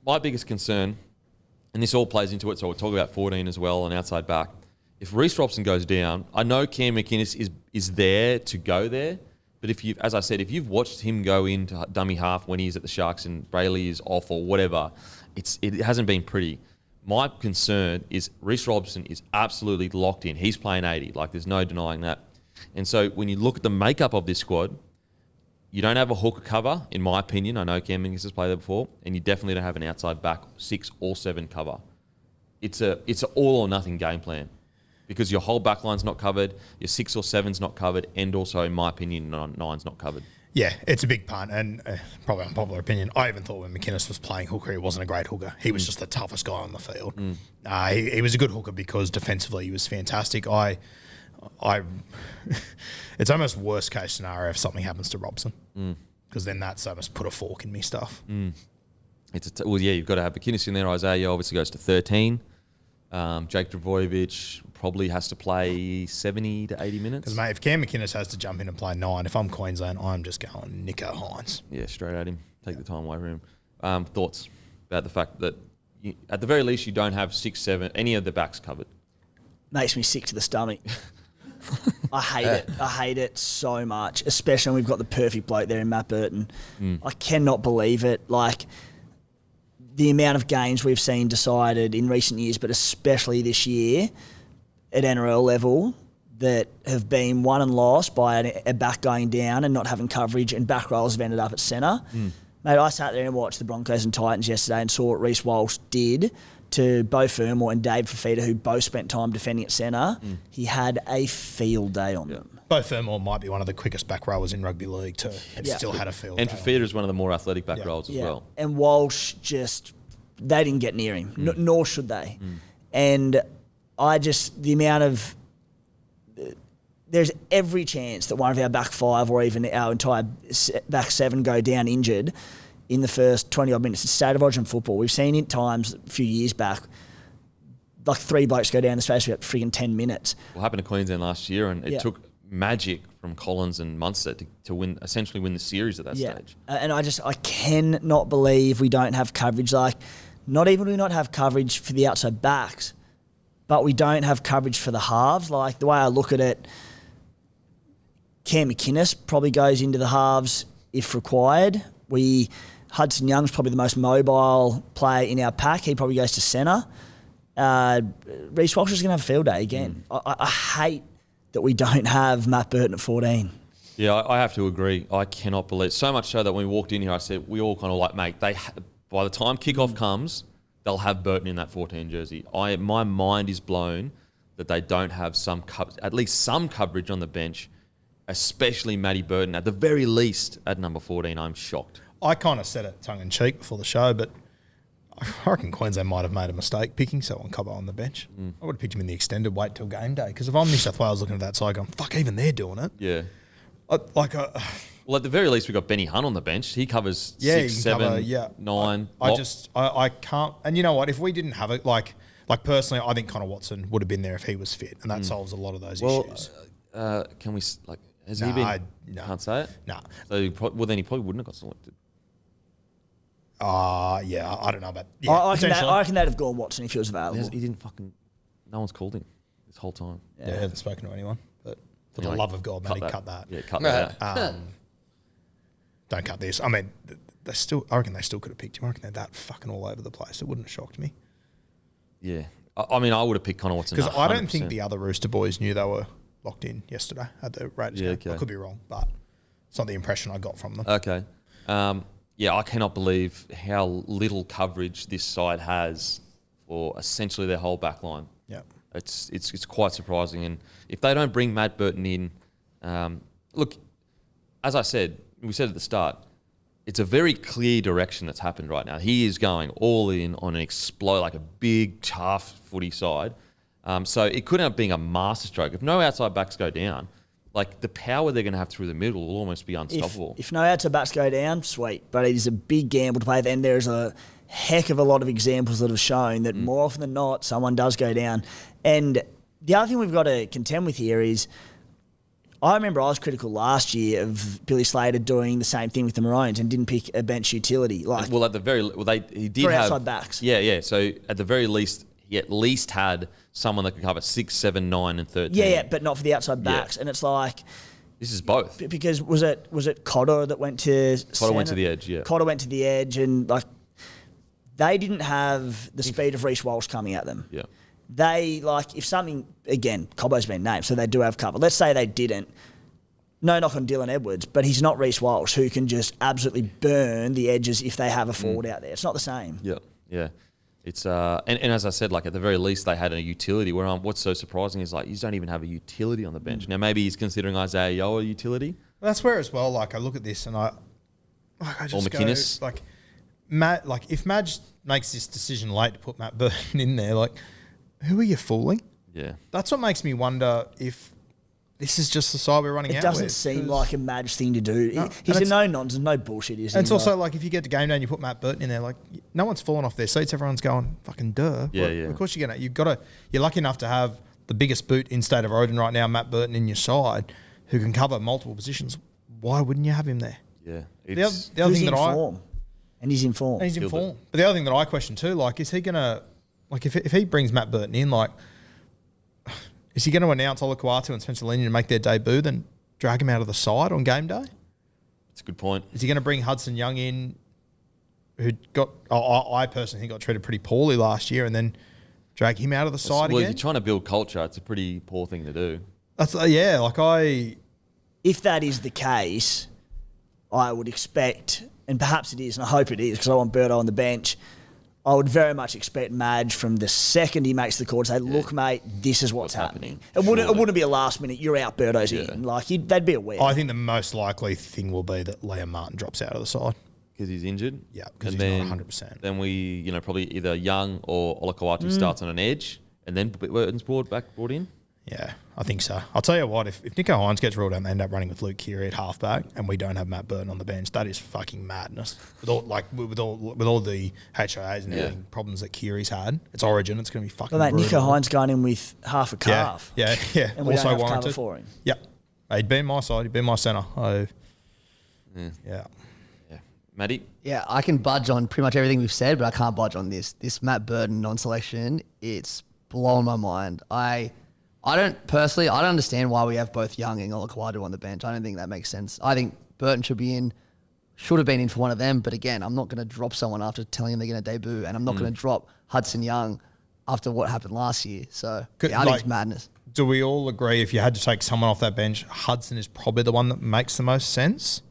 my biggest concern, and this all plays into it, so we'll talk about 14 as well, and outside back. If Reece Robson goes down, I know Cam McInnes is there to go there, but as I said, if you've watched him go into dummy half when he's at the Sharks and Brayley is off or whatever, it hasn't been pretty. My concern is Reece Robson is absolutely locked in. He's playing 80. Like, there's no denying that. And so when you look at the makeup of this squad, you don't have a hooker cover, in my opinion. I know Cam McInnes has played there before, and you definitely don't have an outside back 6 or 7 cover. It's a all or nothing game plan because your whole back line's not covered, your 6 or 7's not covered, and also, in my opinion, 9's not covered. Yeah, it's a big punt, and probably unpopular opinion. I even thought when McInnes was playing hooker, he wasn't a great hooker. He was just the toughest guy on the field. He was a good hooker because defensively he was fantastic. It's almost worst case scenario if something happens to Robson, because then that's almost put a fork in me stuff. You've got to have McInnes in there. Isaiah obviously goes to 13. Jake Trbojevic probably has to play 70 to 80 minutes. Because, mate, if Cam McInnes has to jump in and play 9, if I'm Queensland, I'm just going Nico Hines. Yeah, straight at him. Take the time away from him. Thoughts about the fact that, at the very least, you don't have 6, 7, any of the backs covered? Makes me sick to the stomach. I hate it. I hate it so much, especially when we've got the perfect bloke there in Matt Burton. I cannot believe it. Like, the amount of games we've seen decided in recent years, but especially this year at NRL level, that have been won and lost by a back going down and not having coverage, and back rollers have ended up at centre. Mate, I sat there and watched the Broncos and Titans yesterday and saw what Reece Walsh did to Beau Fermor and Dave Fafita, who both spent time defending at centre. He had a field day on them. Beau Fermor might be one of the quickest back rowers in rugby league too. Still had a field and day. And Fafita is one of the more athletic back rowers as well. And Walsh they didn't get near him, nor should they. And the amount of... There's every chance that one of our back 5 or even our entire back 7 go down injured in the first 20-odd minutes. It's state of origin football. We've seen it times a few years back, like 3 blokes go down in the space of about friggin' 10 minutes. Well, happened to Queensland last year, and it took magic from Collins and Munster to essentially win the series at that stage. And I cannot believe we don't have coverage. Like, not even do we not have coverage for the outside backs, but we don't have coverage for the halves. Like, the way I look at it, Cam McInnes probably goes into the halves if required. Hudson Young's probably the most mobile player in our pack. He probably goes to centre. Reece Walsh is going to have a field day again. I hate that we don't have Matt Burton at 14. Yeah, I have to agree. I cannot believe, so much so that when we walked in here, I said, we all kind of like, mate, by the time kickoff comes, they'll have Burton in that 14 jersey. My mind is blown that they don't have at least some coverage on the bench, especially Matty Burton. At the very least, at number 14, I'm shocked. I kind of said it tongue-in-cheek before the show, but I reckon Queensland might have made a mistake picking Selwyn Cobbo on the bench. I would have picked him in the extended wait till game day, because if I'm New South Wales looking at that side going, fuck, even they're doing it. Yeah. Well, at the very least, we've got Benny Hunt on the bench. He covers 6, 7, 9. I can't. And you know what? If we didn't have it, like personally, I think Connor Watson would have been there if he was fit, and that solves a lot of those issues. Can we, has he been? No. Can't say it? No. So, then he probably wouldn't have got selected. Yeah, I don't know about. Yeah, I reckon they'd have gone Watson if he was available. He didn't no one's called him this whole time. Yeah, I haven't spoken to anyone. But for the love of God, Matty, cut that. Yeah, cut that out. Don't cut this. I mean, I reckon they still could have picked him. I reckon they're that fucking all over the place. It wouldn't have shocked me. Yeah. I mean, I would have picked Connor Watson. Because I don't think the other Rooster boys knew they were locked in yesterday at the Raiders game. Okay. I could be wrong, but it's not the impression I got from them. Okay. I cannot believe how little coverage this side has for essentially their whole back line. Yeah. It's quite surprising. And if they don't bring Matt Burton in, look, as I said, we said at the start, it's a very clear direction that's happened right now. He is going all in on an explode, like a big, tough footy side. So it could end up being a masterstroke. If no outside backs go down, like the power they're going to have through the middle will almost be unstoppable. If no outside backs go down, sweet. But it is a big gamble to play. Then there's a heck of a lot of examples that have shown that more often than not, someone does go down. And the other thing we've got to contend with here is, I remember I was critical last year of Billy Slater doing the same thing with the Maroons and didn't pick a bench utility. Like, well, at the very he did for have outside backs. Yeah. So at the very least, he at least had someone that could cover 6, 7, 9, and 13. Yeah, but not for the outside backs. And it's like this is both. Because was it Cotter that went to Cotter went to the edge. Yeah, Cotter went to the edge, and like they didn't have the speed of Reece Walsh coming at them. Yeah. They, like, if something, again, Cobbo's been named, so they do have cover. Let's say they didn't. No knock on Dylan Edwards, but he's not Reece Walsh, who can just absolutely burn the edges if they have a forward out there. It's not the same. Yeah. It's and as I said, like at the very least they had a utility. Where what's so surprising is like you don't even have a utility on the bench. Now maybe he's considering Isaiah Yeo a utility. That's where as well. Like I look at this and I just or McInnes. go like Matt. Like if Madge makes this decision late to put Matt Burton in there, like who are you fooling? Yeah, that's what makes me wonder if this is just the side we're running out with. It doesn't seem like a Madge thing to do. No, he's a no-nonsense, no bullshit. And it's also like if you get to game day and you put Matt Burton in there, like no one's falling off their seats. Everyone's going fucking duh. Yeah. Of course you're gonna. You're lucky enough to have the biggest boot in State of Origin right now, Matt Burton, in your side, who can cover multiple positions. Why wouldn't you have him there? Yeah. The other thing that he's in form. He's in form. But the other thing that I question too, like, is he gonna like if he brings Matt Burton in, like, is he going to announce Olakau'atu and Spencer Lenion to make their debut, then drag him out of the side on game day? That's a good point. Is he going to bring Hudson Young in, who got, I personally think got treated pretty poorly last year, and then drag him out of the side well, again? You're trying to build culture. It's a pretty poor thing to do. That's If that is the case, I would expect, and perhaps it is, and I hope it is, because I want Birdo on the bench, I would very much expect Madge from the second he makes the call to say, look, mate, this is what's happening. It wouldn't be a last minute, you're out, Birdo's in. Like, they'd be aware. I think the most likely thing will be that Liam Martin drops out of the side. Because he's injured? Yeah, because he's not 100%. Then we, probably either Young or Olakau'atu starts on an edge, and then Burton's brought in? Yeah, I think so. I'll tell you what, if Nico Hines gets ruled out and they end up running with Luke Keary at halfback and we don't have Matt Burton on the bench, that is fucking madness. With all the HIAs and everything, problems that Keary's had, it's Origin, it's going to be fucking brutal. Nico Hines going in with half a calf. Yeah. And we also don't have warranted. cover for him. Yep. He'd be in my side, he'd be in my centre. Yeah. Matty? Yeah, I can budge on pretty much everything we've said, but I can't budge on this. This Matt Burton non-selection, it's blowing my mind. I don't understand why we have both Young and Olakau'atu on the bench. I don't think that makes sense. I think Burton should have been in for one of them. But again, I'm not going to drop someone after telling them they're going to debut, and I'm not going to drop Hudson Young after what happened last year. So I think it's madness. Do we all agree if you had to take someone off that bench, Hudson is probably the one that makes the most sense?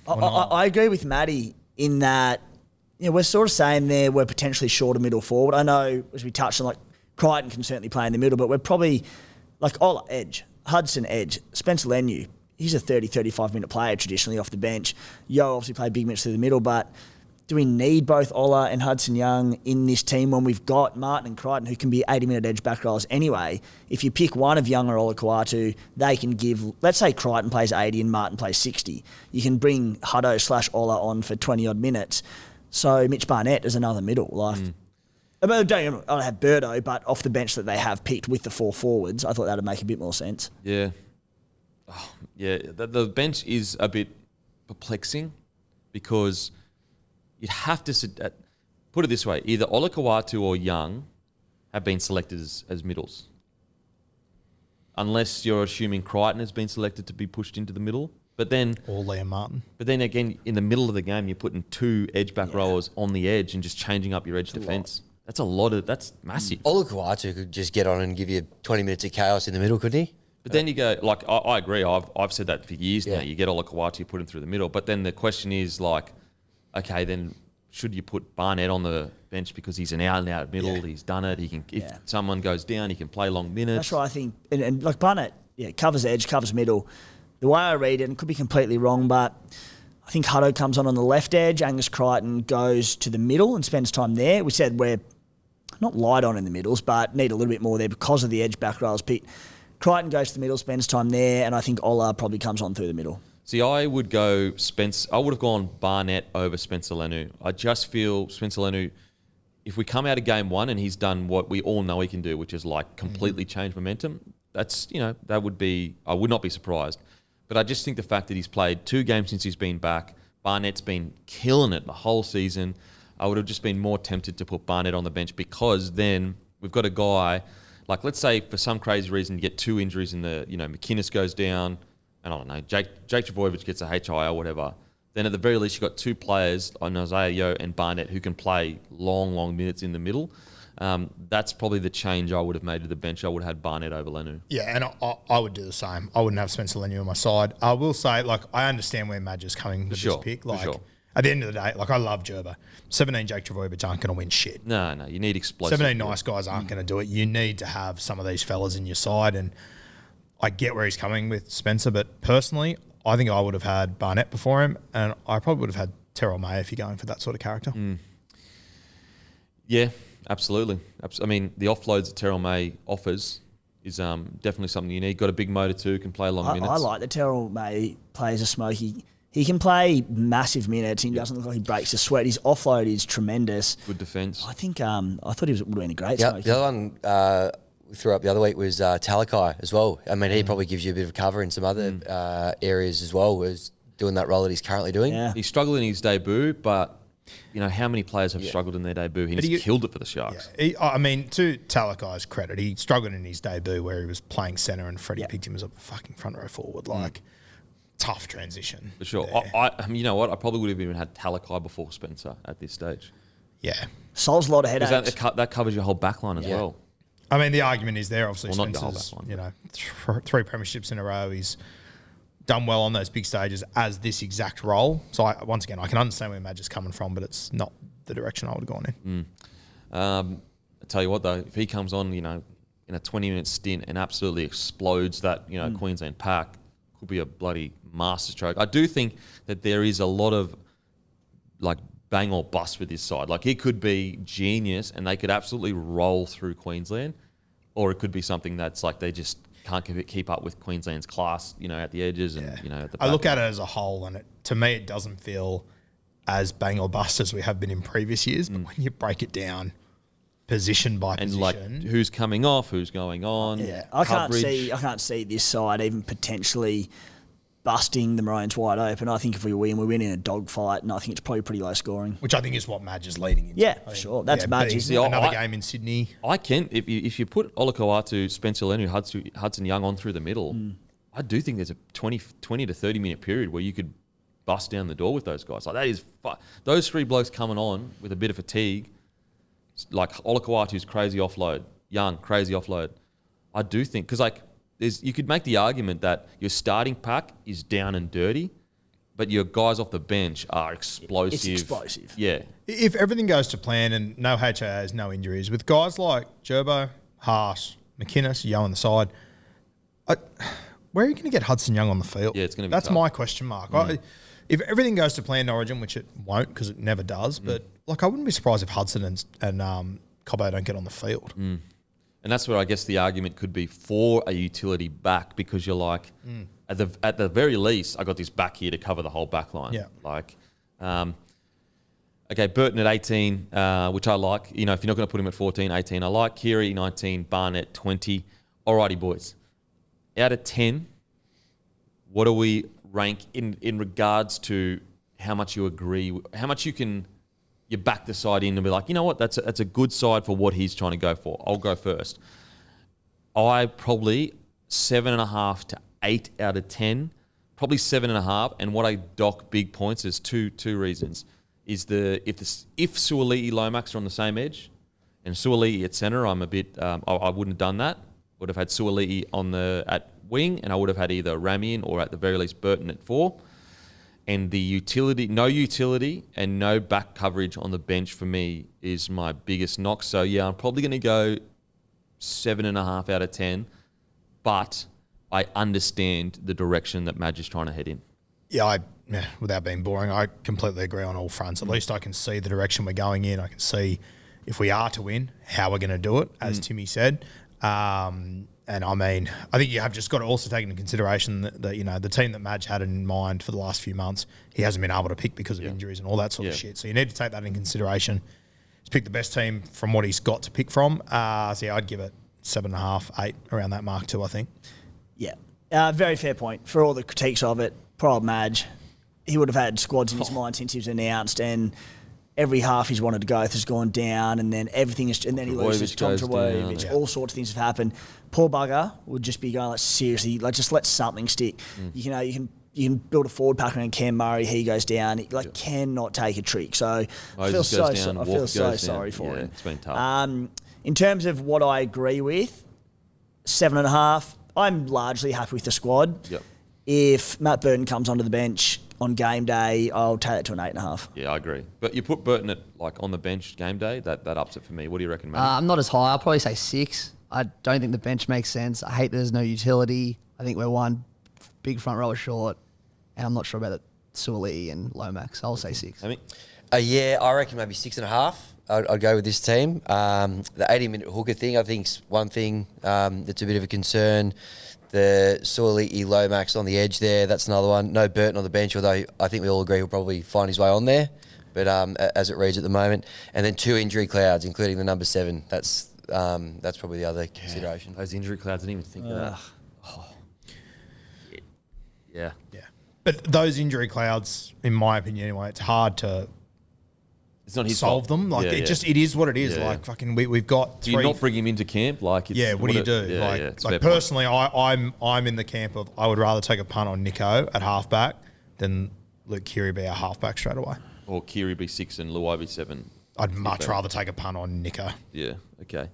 I agree with Matty in that we're sort of saying there we're potentially short of middle forward. I know, as we touched on, like, Crichton can certainly play in the middle, but we're probably like Ola edge, Hudson edge, Spencer Leniu. He's a 30, 35-minute player traditionally off the bench. Yo obviously played big minutes through the middle, but do we need both Ola and Hudson Young in this team when we've got Martin and Crichton who can be 80-minute edge back rollers anyway? If you pick one of Young or Olakau'atu, they can give, let's say Crichton plays 80 and Martin plays 60. You can bring Huddo/Ola on for 20-odd minutes. So Mitch Barnett is another middle. Like, I don't have Birdo, but off the bench that they have picked with the 4 forwards, I thought that would make a bit more sense. Yeah. The bench is a bit perplexing because you'd have to put it this way: either Olakau'atu or Young have been selected as middles, unless you're assuming Crichton has been selected to be pushed into the middle. But then, or Liam Martin. But then again, in the middle of the game, you're putting 2 edge back rowers on the edge and just changing up your edge defence. That's massive. Olakau'atu could just get on and give you 20 minutes of chaos in the middle, couldn't he? But then you go, like, I agree. I've said that for years now. You get Olakau'atu, put him through the middle. But then the question is, like, okay, then should you put Barnett on the bench because he's an out-and-out middle? Yeah. He's done it. He can. If someone goes down, he can play long minutes. That's right, I think. And like Barnett, covers edge, covers middle. The way I read it, and it could be completely wrong, but I think Hutto comes on the left edge. Angus Crichton goes to the middle and spends time there. We said we're not light on in the middles, but need a little bit more there because of the edge back rows. Crichton goes to the middle, spends time there, and I think Ola probably comes on through the middle. See, I would go I would have gone Barnett over Spencer Leniu. I just feel Spencer Leniu, if we come out of game 1 and he's done what we all know he can do, which is like completely change momentum, that's that would be. I would not be surprised. But I just think the fact that he's played 2 games since he's been back, Barnett's been killing it the whole season. I would have just been more tempted to put Barnett on the bench because then we've got a guy, like let's say for some crazy reason you get 2 injuries in the, McInnes goes down, and I don't know, Jake Trbojevic gets a HIA or whatever. Then at the very least you've got 2 players, Isaiah Yeo and Barnett, who can play long minutes in the middle. That's probably the change I would have made to the bench. I would have had Barnett over Lenu. Yeah, and I would do the same. I wouldn't have Spencer Lenu on my side. I will say, I understand where Madge is coming with this pick. At the end of the day, I love Gerbo. 17 Jake Trbojevic aren't going to win shit. No, you need explosive. 17 nice guys aren't going to do it. You need to have some of these fellas in your side, and I get where he's coming with Spencer, but personally, I think I would have had Barnett before him, and I probably would have had Terrell May if you're going for that sort of character. Yeah, absolutely. I mean, the offloads that Terrell May offers is definitely something you need. Got a big motor too, can play long minutes. I like that Terrell May plays a smoky. He can play massive minutes. He doesn't look like he breaks a sweat. His offload is tremendous. Good defence. I think I thought he would have been a great smoky. The other one we threw up the other week was Talakai as well. I mean, he probably gives you a bit of cover in some other areas as well, as doing that role that he's currently doing. Yeah. He struggled in his debut, but how many players have struggled in their debut? He's killed it for the Sharks. Yeah. I mean, to Talakai's credit, he struggled in his debut where he was playing centre and Freddie picked him as a fucking front row forward. Tough transition. For sure. You know what? I probably would have even had Talakai before Spencer at this stage. Yeah. Solves a lot of headaches. That covers your whole backline as well. I mean, the argument is there. Obviously, Well, not the whole Spencer's, backline, 3 premierships in a row. He's done well on those big stages as this exact role. So, once again, I can understand where Madge is coming from, but it's not the direction I would have gone in. I tell you what, though, if he comes on, in a 20-minute stint and absolutely explodes that, Queensland pack, could be a bloody masterstroke. I do think that there is a lot of bang or bust with this side. It could be genius and they could absolutely roll through Queensland, or it could be something that's they just can't keep up with Queensland's class, at the edges and at the back. I look at it as a whole, and to me, it doesn't feel as bang or bust as we have been in previous years. But when you break it down, position by position, who's coming off, who's going on. Yeah, I can't see this side even potentially busting the Maroons wide open. I think if we win in a dogfight, and I think it's probably pretty low scoring. Which I think is what Madge is leading into. Yeah, for sure. That's Madge's. Another game in Sydney. I can, if you put Olakau'atu, Spencer Lenu, Hudson Young on through the middle, I do think there's a 20 to 30 minute period where you could bust down the door with those guys. That is those 3 blokes coming on with a bit of fatigue, Olakau'atu's crazy offload, Young, crazy offload. I do think, because you could make the argument that your starting pack is down and dirty, but your guys off the bench are explosive. It's explosive. Yeah. If everything goes to plan and no HIAs, no injuries, with guys like Gerbo, Haas, McInnes, Yo on the side, where are you going to get Hudson Young on the field? Yeah, it's going to be That's tough. my question mark. If everything goes to plan in Origin, which it won't because it never does, but I wouldn't be surprised if Hudson and Cobbo don't get on the field. And that's where I guess the argument could be for a utility back, because you're at the very least, I got this back here to cover the whole back line. Yeah. Okay, Burton at 18, which I like. If you're not going to put him at 14, 18, I like. Keary, 19, Barnett, 20. Alrighty, boys. Out of 10, what do we rank in regards to how much you agree, how much you back the side in and be like, you know what, that's a good side for what he's trying to go for. I'll go first. I probably 7.5 to 8 out of 10, probably 7.5. And what I dock big points is two reasons. Is if Suaalii Lomax are on the same edge, and Suaalii at centre, I'm a bit I wouldn't have done that. Would have had Suaalii at wing, and I would have had either Ramian or at the very least Burton at 4. And no utility and no back coverage on the bench for me is my biggest knock. So yeah, I'm probably going to go 7.5 out of 10, but I understand the direction that Madge is trying to head in. Yeah, without being boring, I completely agree on all fronts. At least I can see the direction we're going in. I can see if we are to win, how we're going to do it, as Timmy said. And I mean, I think you have just got to also take into consideration that the team that Madge had in mind for the last few months, he hasn't been able to pick because of injuries and all that sort of shit. So you need to take that in consideration. He's picked the best team from what he's got to pick from. So yeah, I'd give it 7.5, 8, around that mark too, I think. Yeah. Very fair point. For all the critiques of it, poor old Madge, he would have had squads in his mind since he was announced, and every half he's wanted to go has gone down, and then everything is, and then he loses Tom Trbojevic. All sorts of things have happened. Poor bugger would just be going, like, seriously, like, just let something stick. You can build a forward pack around Cam Murray. He goes down. He cannot take a trick. So I feel so sorry for him. It's been tough. In terms of what I agree with, 7.5. I'm largely happy with the squad. Yep. If Matt Burton comes onto the bench on game day, I'll take it to an 8.5. Yeah, I agree. But you put Burton on the bench game day, that ups it for me. What do you reckon, mate? I'm not as high. I'll probably say 6. I don't think the bench makes sense. I hate there's no utility. I think we're one big front rower short, and I'm not sure about Suoli and Lomax. I'll say 6. Yeah, I reckon maybe 6.5. I'd go with this team. The 80-minute hooker thing, I think, is one thing that's a bit of a concern. The Suoli Lomax on the edge there, that's another one. No Burton on the bench, although I think we all agree he'll probably find his way on there. But as it reads at the moment, and then 2 injury clouds, including the number 7. That's probably the other consideration. Those injury clouds, I didn't even think of that. Oh. Yeah. But those injury clouds, in my opinion anyway, it's hard to It's not his solve fault. them. Like it is what it is. Yeah. Like fucking, we've got. Do you not bring him into camp? Like, it's, what do you do? it's fair like personally, I'm in the camp of I would rather take a punt on Nico at halfback than Luke Keary be our halfback straight away. Or Keary be 6 and Luai be 7. I'd much rather take a punt on Nico. Yeah. Okay.